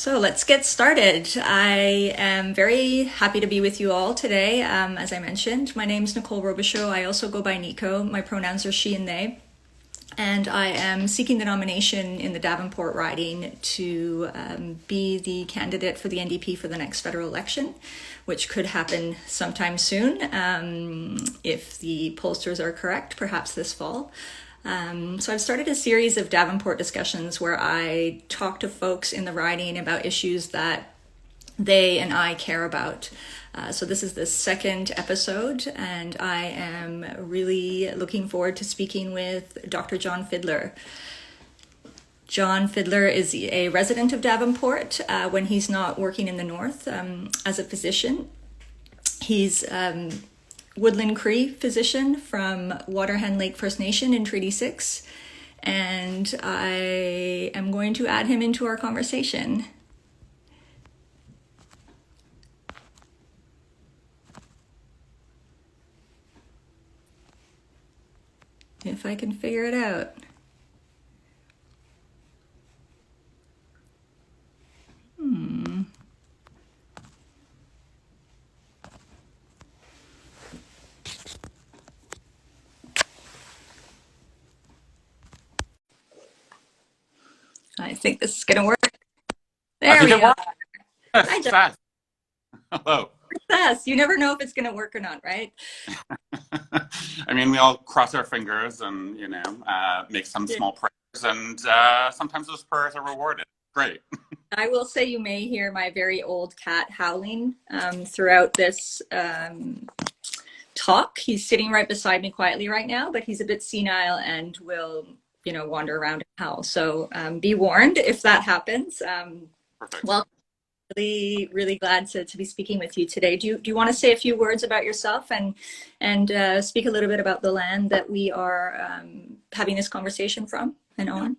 So let's get started. I am very happy to be with you all today. As I mentioned, my name is Nicole Robicheau. I also go by Nico. My pronouns are she and they. And I am seeking the nomination in the Davenport riding to be the candidate for the NDP for the next federal election, which could happen sometime soon if the pollsters are correct, perhaps this fall. So I've started a series of Davenport discussions where I talk to folks in the riding about issues that they and I care about. So this is the second episode, and I am really looking forward to speaking with Dr. John Fiddler. John Fiddler is a resident of Davenport when he's not working in the north as a physician. He's Woodland Cree physician from Waterhen Lake First Nation in Treaty 6, and I am going to add him into our conversation. If I can figure it out. I think this is going to work. There we go. Hi, John. Hello. Success. You never know if it's going to work or not, right? I mean, we all cross our fingers and, make some small prayers, and sometimes those prayers are rewarded. Great. I will say you may hear my very old cat howling throughout this talk. He's sitting right beside me quietly right now, but he's a bit senile and will, wander around and howl. So be warned if that happens. Perfect. Well, really glad to be speaking with you today. Do you want to say a few words about yourself and speak a little bit about the land that we are having this conversation from and on?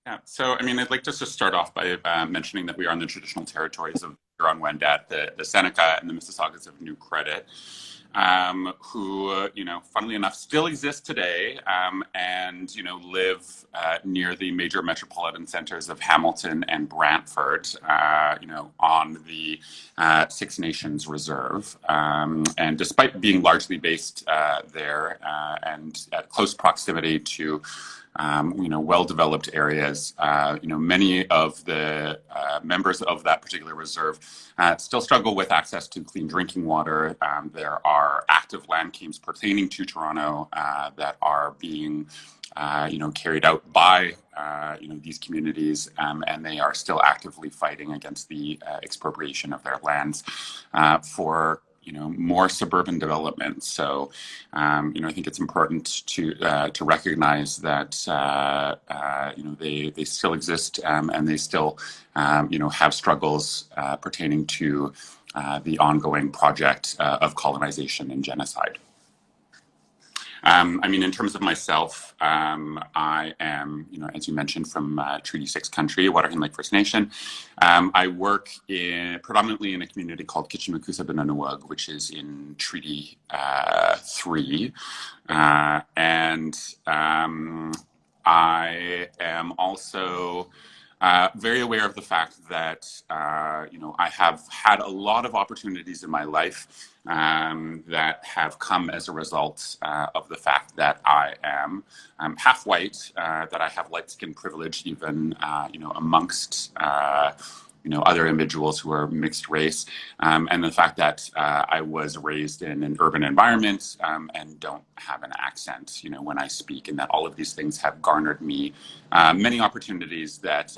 Yeah. So, I'd like just to start off by mentioning that we are on the traditional territories of Huron-Wendat, the Seneca and the Mississaugas of New Credit, who, funnily enough, still exist today and, live near the major metropolitan centers of Hamilton and Brantford, on the Six Nations Reserve. And despite being largely based there and at close proximity to well-developed areas. Many of the members of that particular reserve still struggle with access to clean drinking water. There are active land claims pertaining to Toronto that are being carried out by these communities, and they are still actively fighting against the expropriation of their lands for more suburban development. So, I think it's important to recognize that they still exist and they still have struggles pertaining to the ongoing project of colonization and genocide. In terms of myself, I am, as you mentioned, from Treaty 6 country, Waterhen Lake First Nation. I work predominantly in a community called Kitchimakusa-Benananuag, which is in Treaty 3. And I am also very aware of the fact that, I have had a lot of opportunities in my life that have come as a result of the fact that I am half white, that I have light skin privilege even, amongst other individuals who are mixed race, and the fact that I was raised in an urban environment and don't have an accent, when I speak, and that all of these things have garnered me many opportunities that,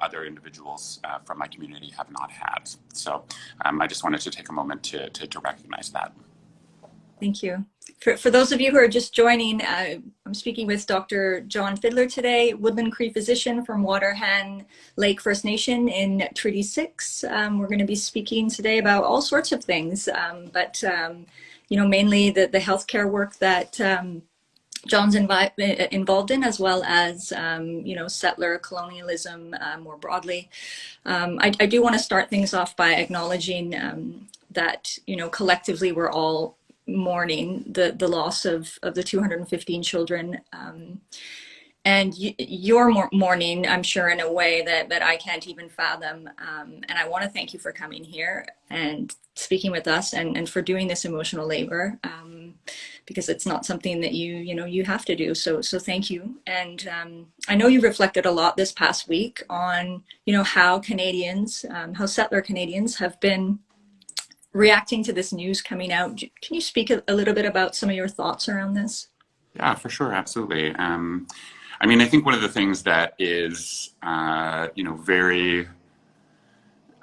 other individuals from my community have not had. So I just wanted to take a moment to recognize that. Thank you. For those of you who are just joining, I'm speaking with Dr. Jon Fiddler today, Woodland Cree physician from Waterhen Lake First Nation in Treaty 6. We're going to be speaking today about all sorts of things, but mainly the healthcare work that John's involved in, as well as settler colonialism more broadly. I do want to start things off by acknowledging that collectively we're all mourning the loss of the 215 children and you're mourning, I'm sure, in a way that I can't even fathom. And I want to thank you for coming here and speaking with us, and for doing this emotional labor, because it's not something that you have to do. So thank you. And I know you reflected a lot this past week on how Canadians, how settler Canadians have been reacting to this news coming out. Can you speak a little bit about some of your thoughts around this? Yeah, for sure, absolutely. I mean, I think one of the things that is, very,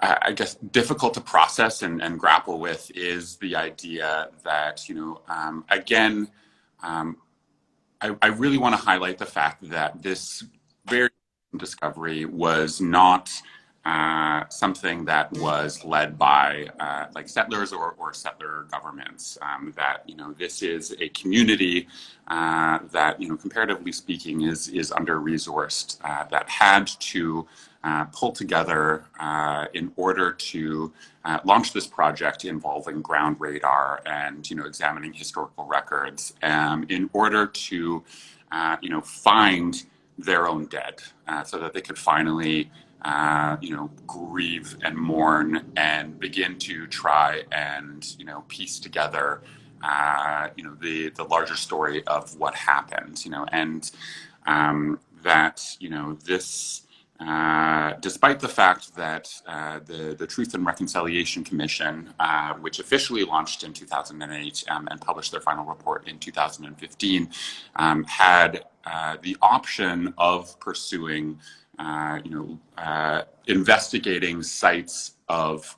I guess, difficult to process and grapple with is the idea that, again, um, I really want to highlight the fact that this very discovery was not something that was led by like settlers or settler governments. That this is a community that comparatively speaking is under resourced, that had to pull together in order to launch this project involving ground radar and examining historical records in order to find their own dead, so that they could finally grieve and mourn and begin to try and piece together the larger story of what happened, and that this. Despite the fact that the Truth and Reconciliation Commission, which officially launched in 2008 and published their final report in 2015, had the option of pursuing, investigating sites of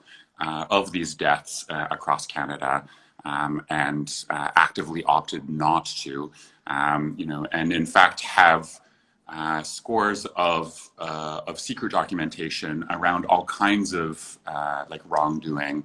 these deaths across Canada, and actively opted not to, and in fact have scores of secret documentation around all kinds of like wrongdoing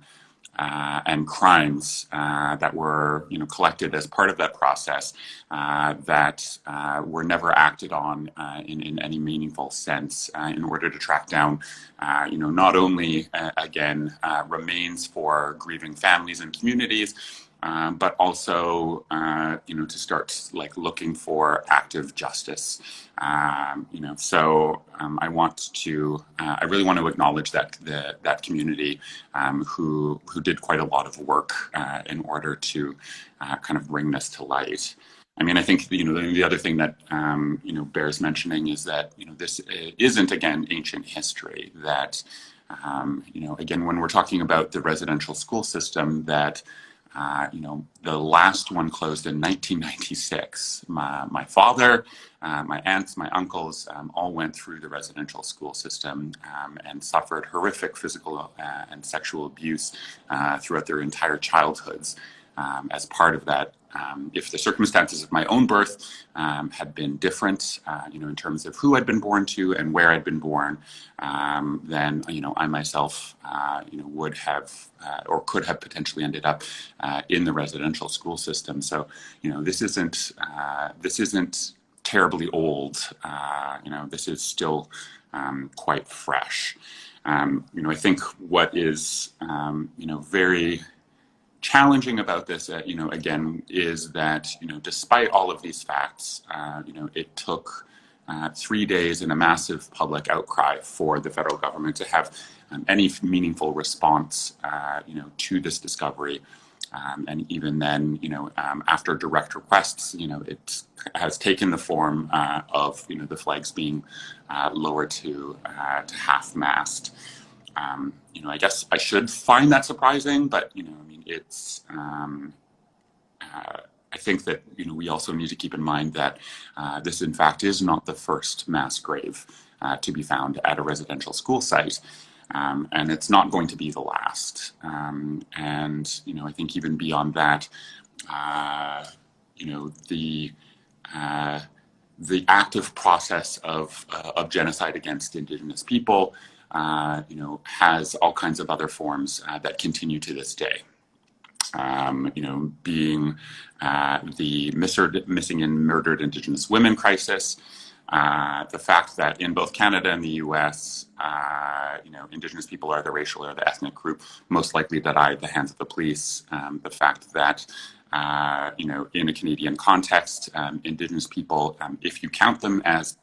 and crimes that were collected as part of that process, that were never acted on in any meaningful sense, in order to track down not only again remains for grieving families and communities, but also to start like looking for active justice. I really want to acknowledge that community who did quite a lot of work in order to kind of bring this to light. I mean, I think the other thing that bears mentioning is that this isn't again ancient history. That again, when we're talking about the residential school system, that the last one closed in 1996. My father, my aunts, my uncles all went through the residential school system and suffered horrific physical and sexual abuse throughout their entire childhoods. As part of that, if the circumstances of my own birth had been different, in terms of who I'd been born to and where I'd been born, then I myself, would have or could have potentially ended up in the residential school system. So, this isn't terribly old. This is still quite fresh. I think what is very challenging about this, again, is that, despite all of these facts, it took 3 days and a massive public outcry for the federal government to have any meaningful response, to this discovery. And even then, after direct requests, it has taken the form of, the flags being lowered to half-mast. I guess I should find that surprising, but it's. I think that we also need to keep in mind that this, in fact, is not the first mass grave to be found at a residential school site, and it's not going to be the last. And I think even beyond that, the active process of genocide against Indigenous people, has all kinds of other forms that continue to this day. Being the missing and murdered Indigenous women crisis, the fact that in both Canada and the US, Indigenous people are the racial or the ethnic group most likely to die at the hands of the police, the fact that in a Canadian context, Indigenous people, if you count them as,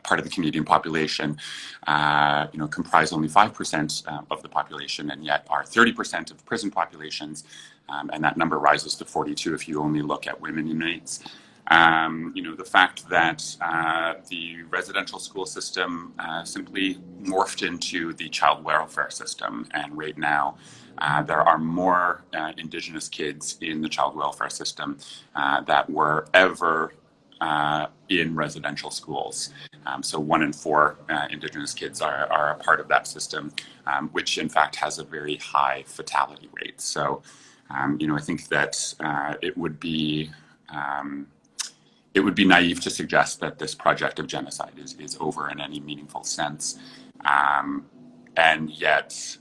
part of the Canadian population, comprise only 5% of the population, and yet are 30% of prison populations, and that number rises to 42 if you only look at women inmates. The fact that the residential school system simply morphed into the child welfare system, and right now there are more Indigenous kids in the child welfare system that were ever in residential schools. So 1 in 4 Indigenous kids are a part of that system, which in fact has a very high fatality rate. So, I think that it would be naive to suggest that this project of genocide is over in any meaningful sense. And yet,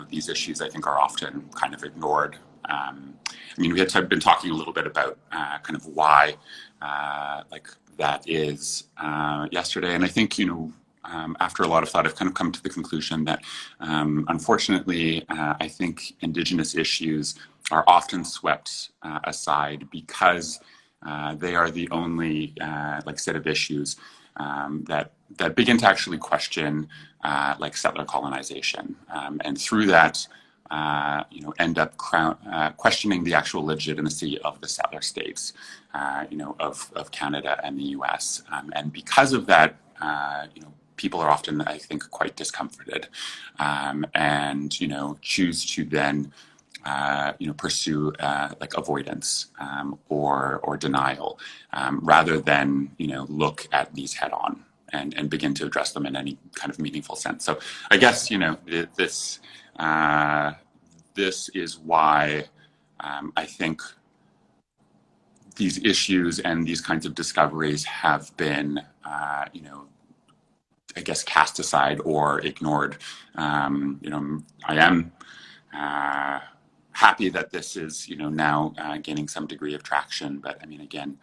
these issues, I think, are often kind of ignored. We had been talking a little bit about kind of why that is yesterday. And I think, after a lot of thought, I've kind of come to the conclusion that, unfortunately, I think Indigenous issues are often swept aside because they are the only set of issues that begin to actually question settler colonization, and through that, end up questioning the actual legitimacy of the settler states, of Canada and the U.S. And because of that, people are often, I think, quite discomforted, and choose to then pursue avoidance or denial, rather than look at these head on and begin to address them in any kind of meaningful sense. So I guess this is why I think these issues and these kinds of discoveries have been I guess cast aside or ignored. I am happy that this is, now gaining some degree of traction. But again,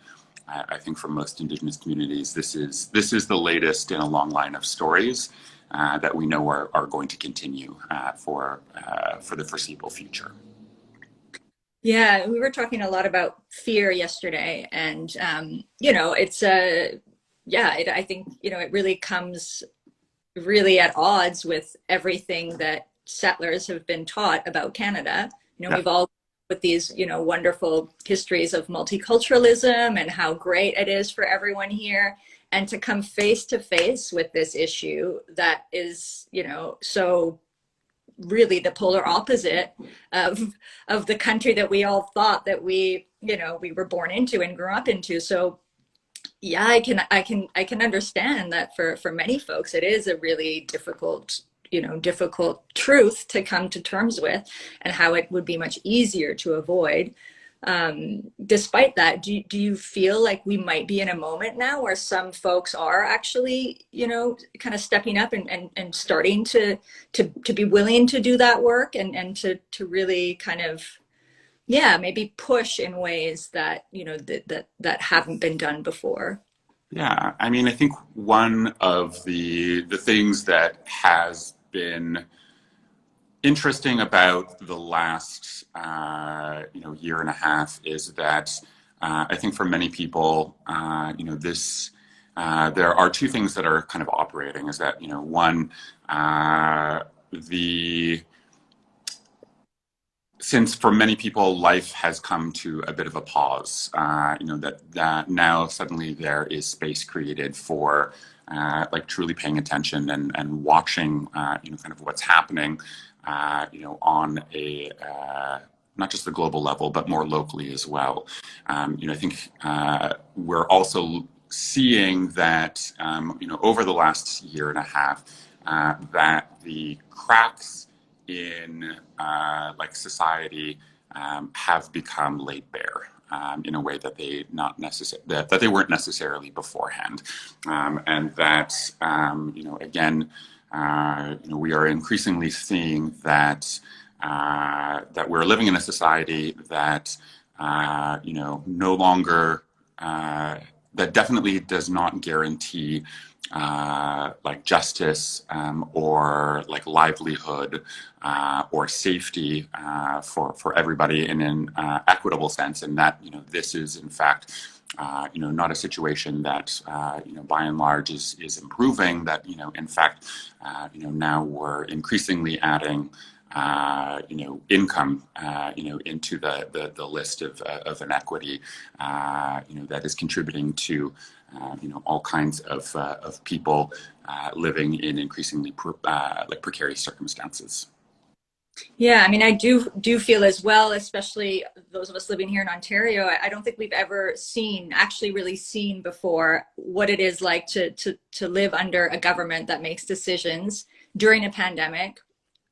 I think for most Indigenous communities, this is the latest in a long line of stories that we know are going to continue for the foreseeable future. Yeah, we were talking a lot about fear yesterday, and it's I think it really comes really at odds with everything that settlers have been taught about Canada. We've all with these, wonderful histories of multiculturalism and how great it is for everyone here. And to come face to face with this issue that is, so really the polar opposite of the country that we all thought that we were born into and grew up into. So yeah, I can understand that for many folks, it is a really difficult truth to come to terms with, and how it would be much easier to avoid. Despite that, do you feel like we might be in a moment now where some folks are actually, kind of stepping up and starting to be willing to do that work and to really kind of, maybe push in ways that, that haven't been done before? Yeah, I think one of the things that has been interesting about the last year and a half is that I think for many people, there are two things that are kind of operating. Is that one, since for many people life has come to a bit of a pause, that now suddenly there is space created for truly paying attention and watching kind of what's happening on a not just the global level but more locally as well. I think we're also seeing that over the last year and a half that the cracks in society have become laid bare in a way that they that they weren't necessarily beforehand, and that again we are increasingly seeing that that we're living in a society that no longer that definitely does not guarantee like justice or like livelihood or safety for everybody in an equitable sense, and that this is in fact not a situation that by and large is improving. That in fact now we're increasingly adding income into the list of inequity that is contributing to all kinds of people living in increasingly precarious circumstances. Yeah, I mean, I do feel as well, especially those of us living here in Ontario. I don't think we've ever actually really seen before what it is like to live under a government that makes decisions during a pandemic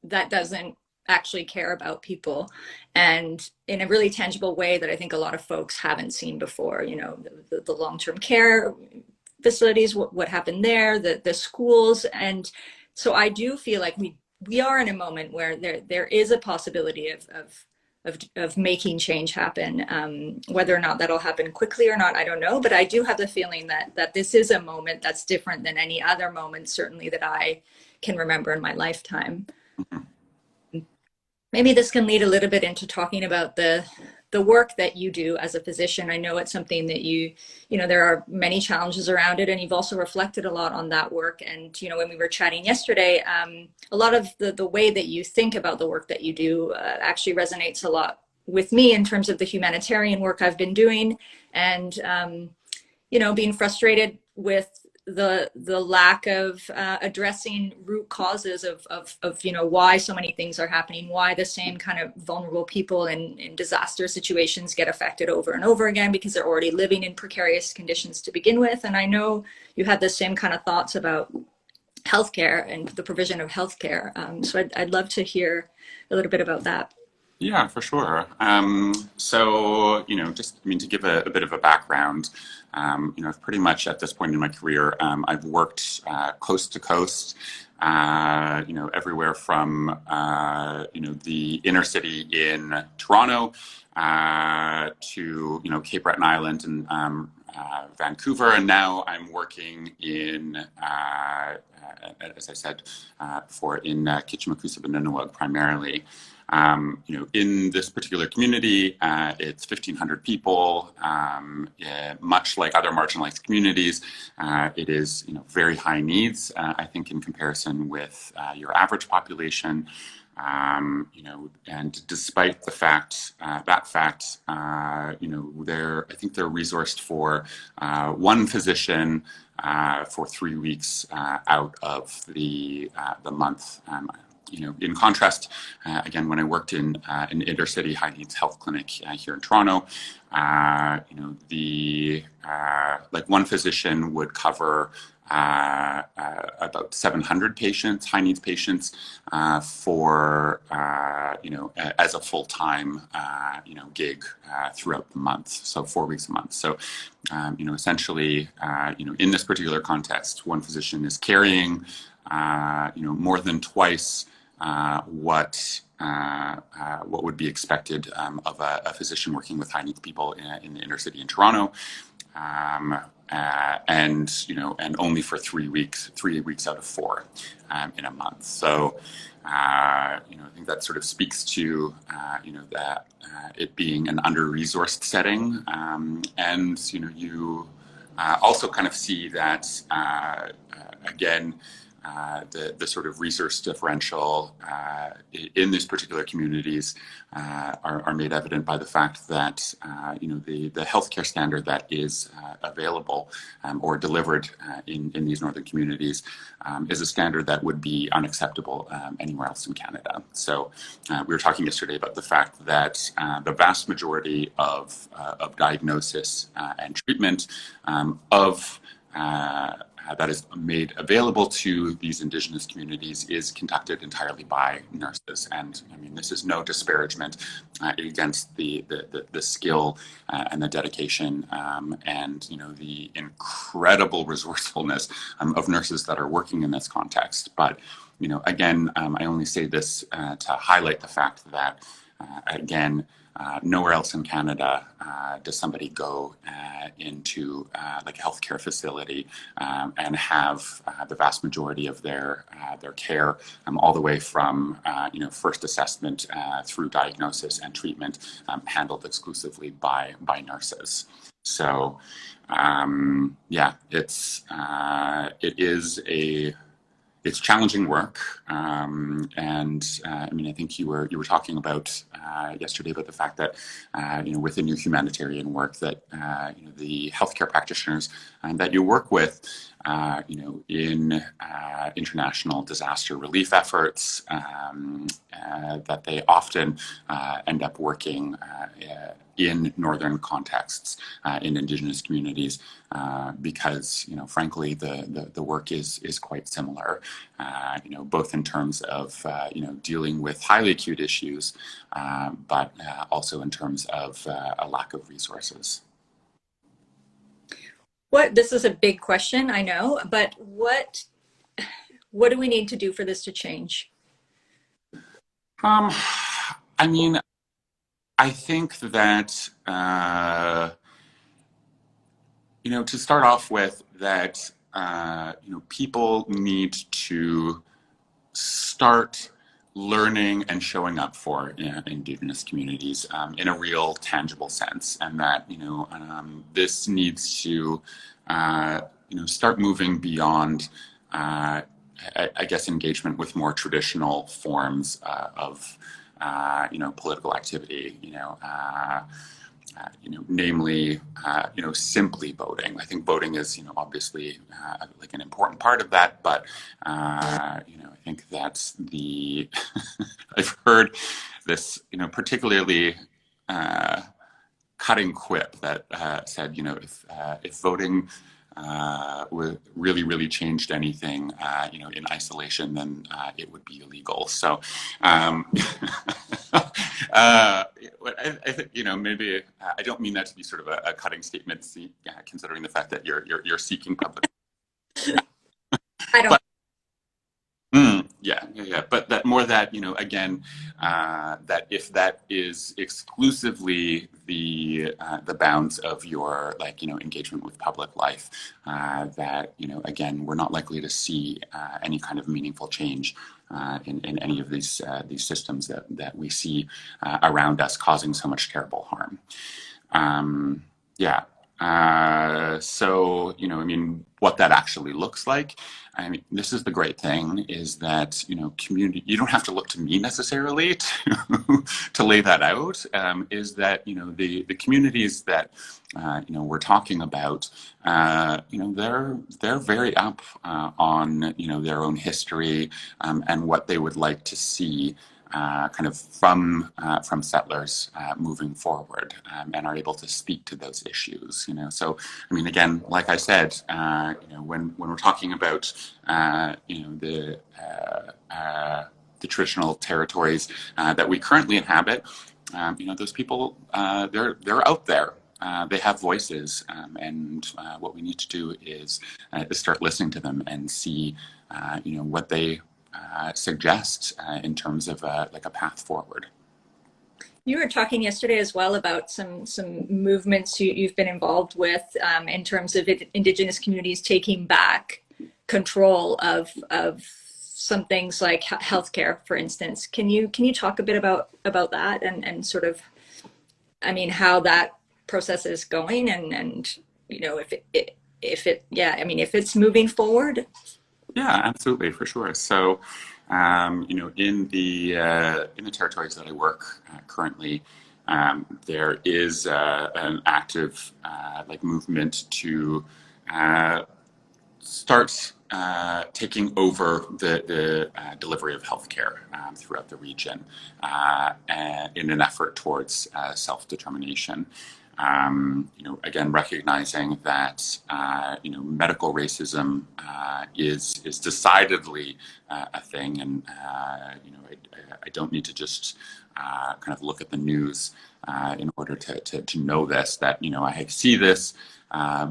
that doesn't actually care about people, and in a really tangible way that I think a lot of folks haven't seen before. The long-term care facilities, what happened there, the schools. And so I do feel like we are in a moment where there is a possibility of making change happen. Whether or not that'll happen quickly or not, I don't know. But I do have the feeling that this is a moment that's different than any other moment, certainly that I can remember in my lifetime. Maybe this can lead a little bit into talking about the work that you do as a physician. I know it's something that there are many challenges around it, and you've also reflected a lot on that work. And when we were chatting yesterday, a lot of the way that you think about the work that you do actually resonates a lot with me in terms of the humanitarian work I've been doing, and being frustrated with the lack of addressing root causes of why so many things are happening, why the same kind of vulnerable people in disaster situations get affected over and over again, because they're already living in precarious conditions to begin with. And I know you had the same kind of thoughts about healthcare and the provision of healthcare. So I'd love to hear a little bit about that. Yeah, for sure. So, to give a bit of a background, pretty much at this point in my career, I've worked coast to coast, everywhere from, the inner city in Toronto to, Cape Breton Island and Vancouver. And now I'm working in, as I said before, in Kitchimacoosa-Benunawag primarily. In this particular community, it's 1,500 people. Much like other marginalized communities, it is, very high needs, I think, in comparison with your average population. And despite the fact, I think they're resourced for one physician for 3 weeks out of the month. In contrast, again, when I worked in an intercity high needs health clinic here in Toronto, one physician would cover about 700 patients, high needs patients, for as a full-time gig throughout the month, so 4 weeks a month. So essentially, in this particular context, one physician is carrying more than twice what would be expected of a physician working with high needs people in the inner city in Toronto, and only for 3 weeks out of 4 in a month. So I think that sort of speaks to that it being an under-resourced setting, and you also kind of see that again. The sort of resource differential in these particular communities are made evident by the fact that the healthcare standard that is available or delivered in these northern communities is a standard that would be unacceptable anywhere else in Canada. So we were talking yesterday about the fact that the vast majority of diagnosis and treatment of that is made available to these Indigenous communities is conducted entirely by nurses. And I mean, this is no disparagement against the skill and the dedication and the incredible resourcefulness of nurses that are working in this context. But again, I only say this to highlight the fact that again, nowhere else in Canada does somebody go into like a healthcare facility and have the vast majority of their care, all the way from first assessment through diagnosis and treatment, handled exclusively by nurses. So it's challenging work, and I mean, I think you were talking about yesterday about the fact that within your humanitarian work that the healthcare practitioners that you work with, in international disaster relief efforts, that they often end up working in northern contexts, in Indigenous communities, because frankly the work is quite similar, both in terms of dealing with highly acute issues, but also in terms of a lack of resources. This is a big question, I know, but what do we need to do for this to change? I mean, I think that to start off with, that people need to start learning and showing up for Indigenous communities in a real tangible sense, and that this needs to start moving beyond I guess engagement with more traditional forms of political activity, namely, simply voting. I think voting is, obviously like an important part of that, but, I think that's I've heard this, particularly cutting quip that said, if voting really, really changed anything, in isolation, then it would be illegal. So, I think, maybe I don't mean that to be sort of a cutting statement, considering the fact that you're seeking public. I don't. But, yeah. But that more that, again, that if that is exclusively the bounds of your engagement with public life, that again, we're not likely to see any kind of meaningful change in any of these systems that we see around us, causing so much terrible harm. So, I mean, what that actually looks like, I mean, this is the great thing, is that, community, you don't have to look to me necessarily to lay that out, is that, the communities that, we're talking about, they're very up on, their own history, and what they would like to see kind of from settlers moving forward, and are able to speak to those issues. So I mean, again, like I said, when we're talking about the traditional territories that we currently inhabit, those people, they're out there. They have voices, and what we need to do is start listening to them and see, what they suggest in terms of like a path forward. You were talking yesterday as well about some movements you've been involved with, in terms of Indigenous communities taking back control of some things like healthcare, for instance. Can you talk a bit about that and sort of, I mean, how that process is going, and if it's moving forward? Yeah, absolutely, for sure. So, in the territories that I work currently, there is an active movement to start taking over the delivery of healthcare throughout the region, in an effort towards self-determination. Again, recognizing that medical racism is decidedly a thing, and I don't need to just kind of look at the news in order to know this. That I see this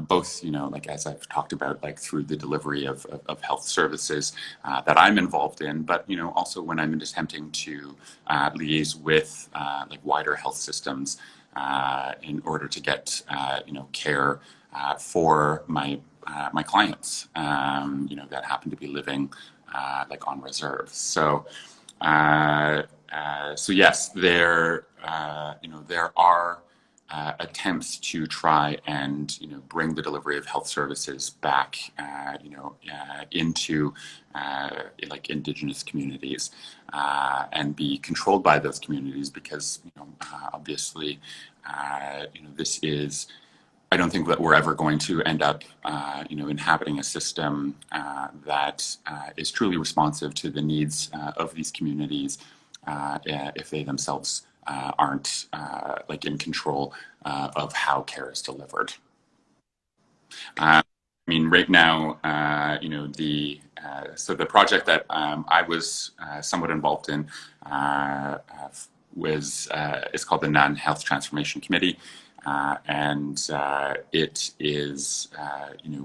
both, like as I've talked about, like through the delivery of health services that I'm involved in, but, also when I'm attempting to liaise with like wider health systems in order to get, care for my clients, that happen to be living like on reserve. So yes, there are attempts to try and bring the delivery of health services back into like Indigenous communities and be controlled by those communities, because obviously this is, I don't think that we're ever going to end up, inhabiting a system that is truly responsive to the needs of these communities if they themselves aren't like in control of how care is delivered. I mean, right now, so the project that I was somewhat involved in is called the Non-Health Transformation Committee. And it is,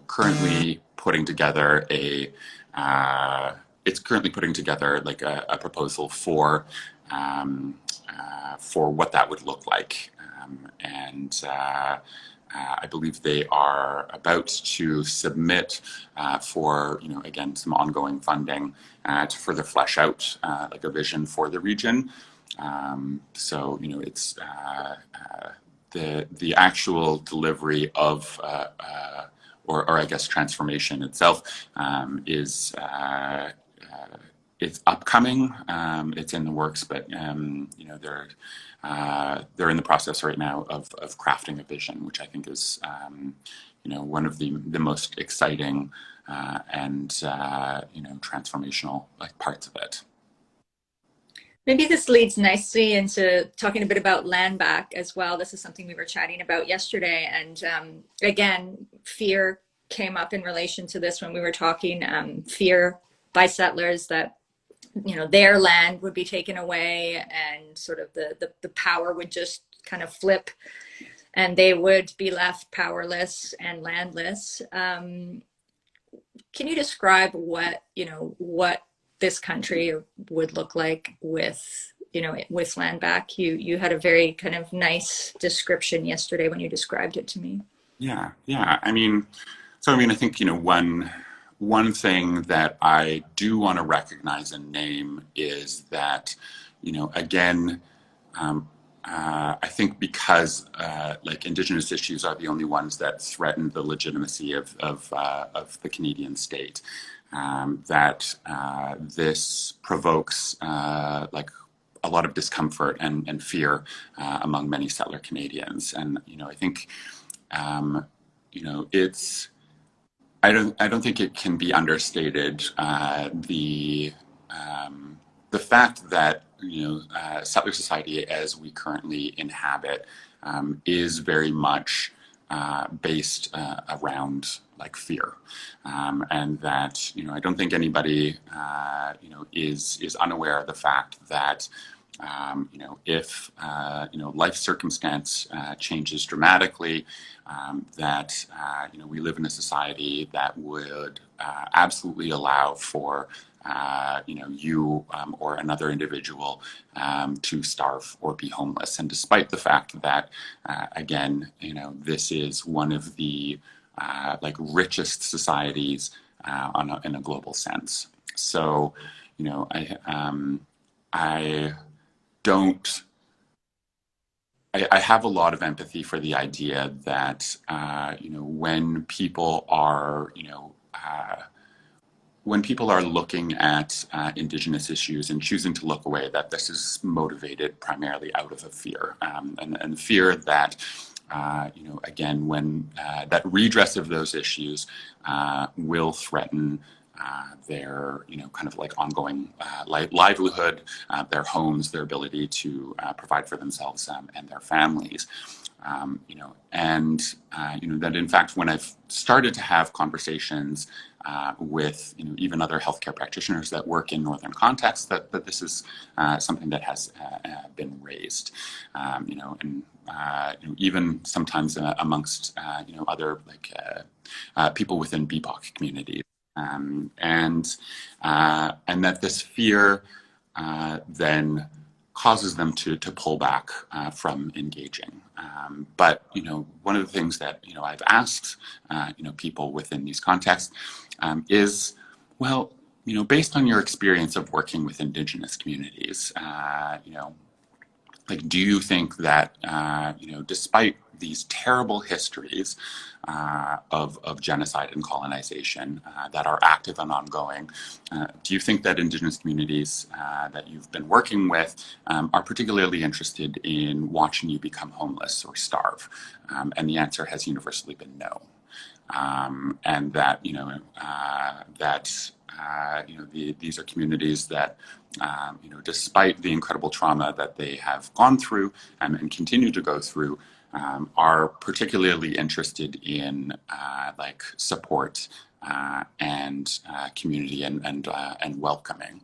currently putting together like a proposal for what that would look like. I believe they are about to submit for, again, some ongoing funding to further flesh out like a vision for the region. So, it's the actual delivery of, or I guess transformation itself is it's upcoming. It's in the works, but they're in the process right now of crafting a vision, which I think is one of the most exciting and transformational like parts of it. Maybe this leads nicely into talking a bit about land back as well. This is something we were chatting about yesterday. And again, fear came up in relation to this when we were talking, fear by settlers that, their land would be taken away and sort of the power would just kind of flip and they would be left powerless and landless. Can you describe what this country would look like with land back? You had a very kind of nice description yesterday when you described it to me. Yeah. I mean, I think one thing that I do want to recognize and name is that again, I think because like Indigenous issues are the only ones that threaten the legitimacy of the Canadian state. That this provokes like a lot of discomfort and fear among many settler Canadians, and I think it's I don't think it can be understated the fact that settler society as we currently inhabit is very much based around like fear, and that I don't think anybody is unaware of the fact that if life circumstance changes dramatically, that we live in a society that would absolutely allow for you or another individual to starve or be homeless. And despite the fact that, again, this is one of the like richest societies in a global sense. So, I don't. I have a lot of empathy for the idea that when people are looking at Indigenous issues and choosing to look away, that this is motivated primarily out of a fear, and fear that again, when that redress of those issues will threaten their kind of like ongoing livelihood, their homes, their ability to provide for themselves and their families. And that in fact, when I've started to have conversations with even other healthcare practitioners that work in northern contexts, that this is something that has been raised, and even sometimes amongst other people within BIPOC communities, and that this fear then causes them to pull back from engaging. But one of the things that I've asked people within these contexts is, well, based on your experience of working with Indigenous communities, do you think that despite these terrible histories of genocide and colonization that are active and ongoing, do you think that Indigenous communities that you've been working with are particularly interested in watching you become homeless or starve? And the answer has universally been no. And that these are communities that despite the incredible trauma that they have gone through and continue to go through, are particularly interested in support and community and welcoming.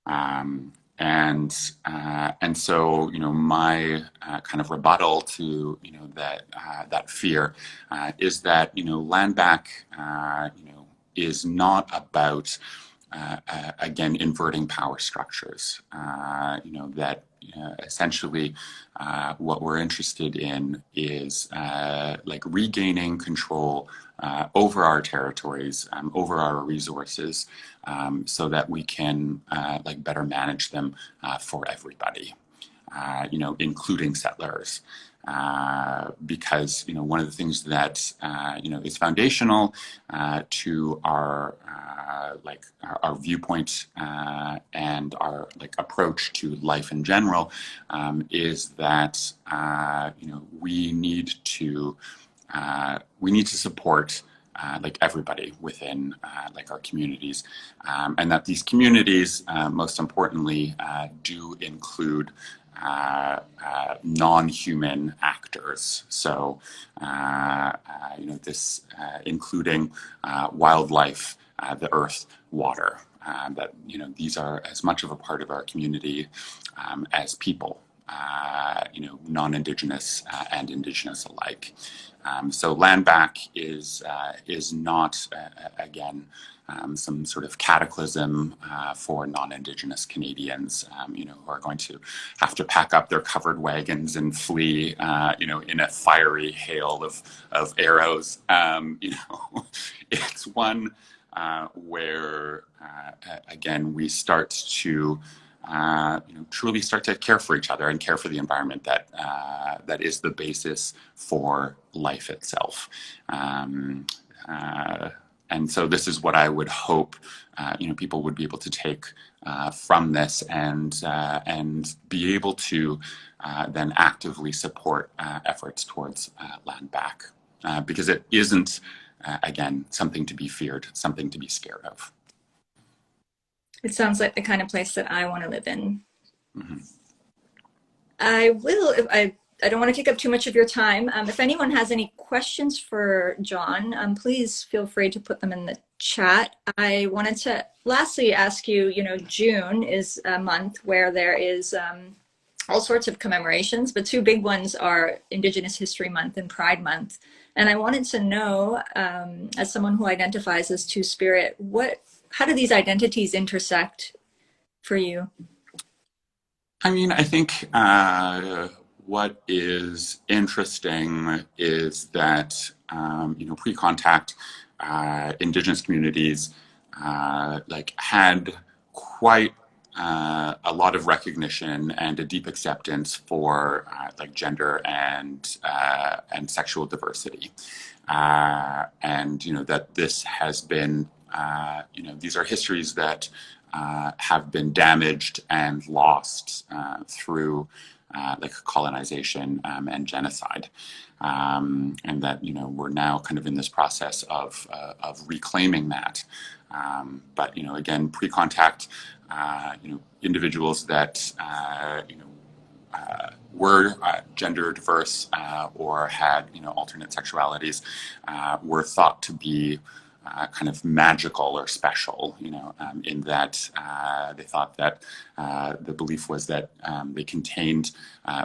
And so my kind of rebuttal to that fear is that land back is not about again inverting power structures. Essentially what we're interested in is regaining control over our territories, over our resources, so that we can better manage them for everybody, including settlers. Because one of the things that is foundational to our viewpoint and our approach to life in general is that we need to support everybody within our communities, and that these communities most importantly do include non-human actors. So, this including wildlife, the earth, water. That these are as much of a part of our community as people, non-Indigenous and Indigenous alike. So land back is not again some sort of cataclysm for non-Indigenous Canadians, who are going to have to pack up their covered wagons and flee, in a fiery hail of arrows. It's one where again we start to truly start to care for each other and care for the environment that is the basis for life itself. And so this is what I would hope people would be able to take from this and be able to then actively support efforts towards land back, because it isn't again something to be feared, something to be scared of. It sounds like the kind of place that I want to live in. Mm-hmm. I don't want to take up too much of your time. If anyone has any questions for Jon, please feel free to put them in the chat. I wanted to lastly ask you, June is a month where there is all sorts of commemorations, but two big ones are Indigenous History Month and Pride Month. And I wanted to know, as someone who identifies as Two-Spirit, how do these identities intersect for you? I mean, I think what is interesting is that, pre-contact Indigenous communities had quite a lot of recognition and a deep acceptance for gender and sexual diversity, and that this has been these are histories that have been damaged and lost through colonization and genocide, and that we're now kind of in this process of reclaiming that. But again, pre-contact individuals that were gender diverse or had alternate sexualities were thought to be kind of magical or special, in that they thought that the belief was that they contained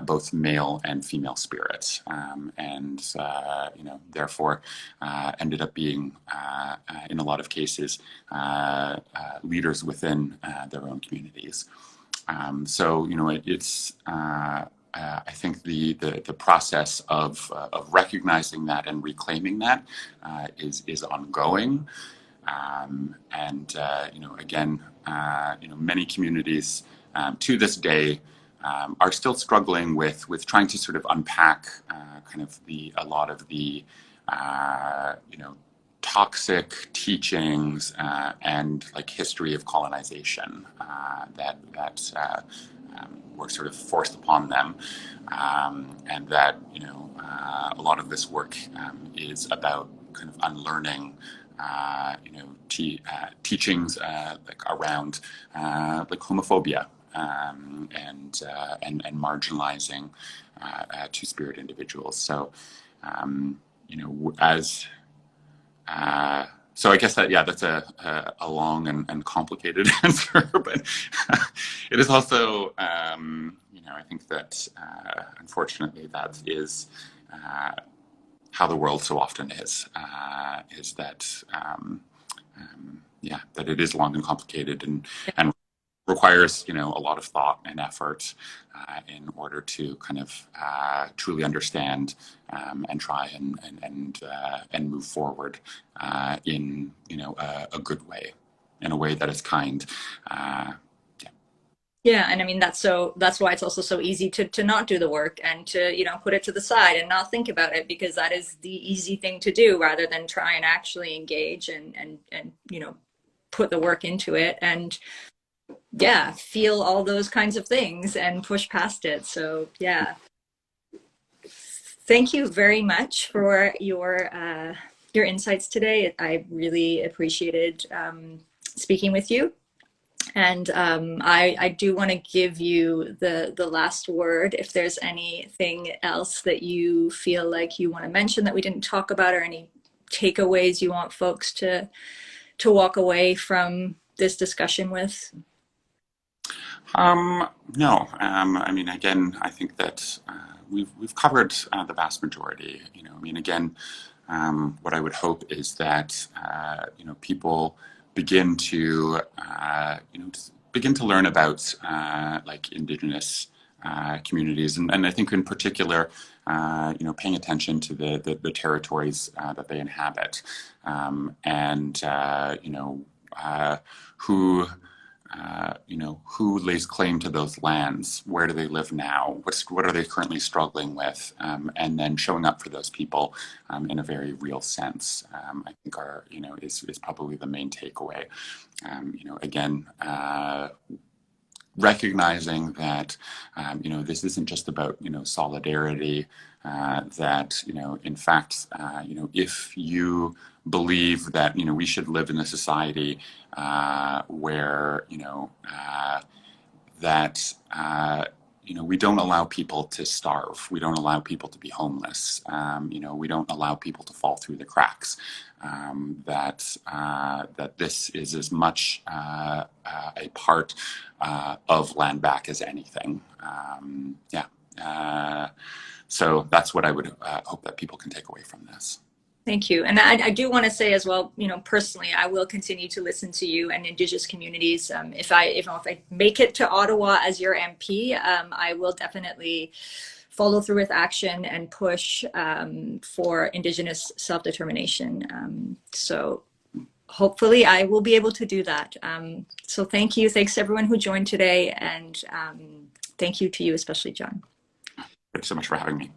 both male and female spirits, and therefore ended up being, in a lot of cases, leaders within their own communities. It's I think the process of recognizing that and reclaiming that is ongoing, again, many communities to this day are still struggling with trying to sort of unpack kind of a lot of the toxic teachings and like history of colonization that were sort of forced upon them, and that a lot of this work is about kind of unlearning teachings like around like homophobia and marginalizing two-spirit individuals. So so I guess that's a long and complicated answer, but it is also, I think that unfortunately that is how the world so often is that, that it is long and complicated and requires, a lot of thought and effort in order to kind of truly understand and try and move forward in, a good way, in a way that is kind. Yeah, and I mean that's why it's also so easy to not do the work and to put it to the side and not think about it, because that is the easy thing to do rather than try and actually engage and put the work into it and feel all those kinds of things and push past it. So thank you very much for your insights today. I really appreciated speaking with you. And I do want to give you the last word. If there's anything else that you feel like you want to mention that we didn't talk about, or any takeaways you want folks to walk away from this discussion with? No. I mean, again, I think that we've covered the vast majority. I mean, again, what I would hope is that people begin to learn about like Indigenous communities, and I think in particular, paying attention to the territories that they inhabit, and who lays claim to those lands, where do they live now, what are they currently struggling with, and then showing up for those people in a very real sense, I think is probably the main takeaway. Again, recognizing that this isn't just about solidarity, that in fact if you believe that we should live in a society where that we don't allow people to starve, we don't allow people to be homeless, we don't allow people to fall through the cracks, that this is as much a part of land back as anything. So that's what I would hope that people can take away from this. Thank you. And I do want to say as well, personally, I will continue to listen to you and Indigenous communities. If I make it to Ottawa as your MP, I will definitely follow through with action and push for Indigenous self-determination. So hopefully I will be able to do that. So thank you. Thanks to everyone who joined today. And thank you to you, especially John. Thanks so much for having me.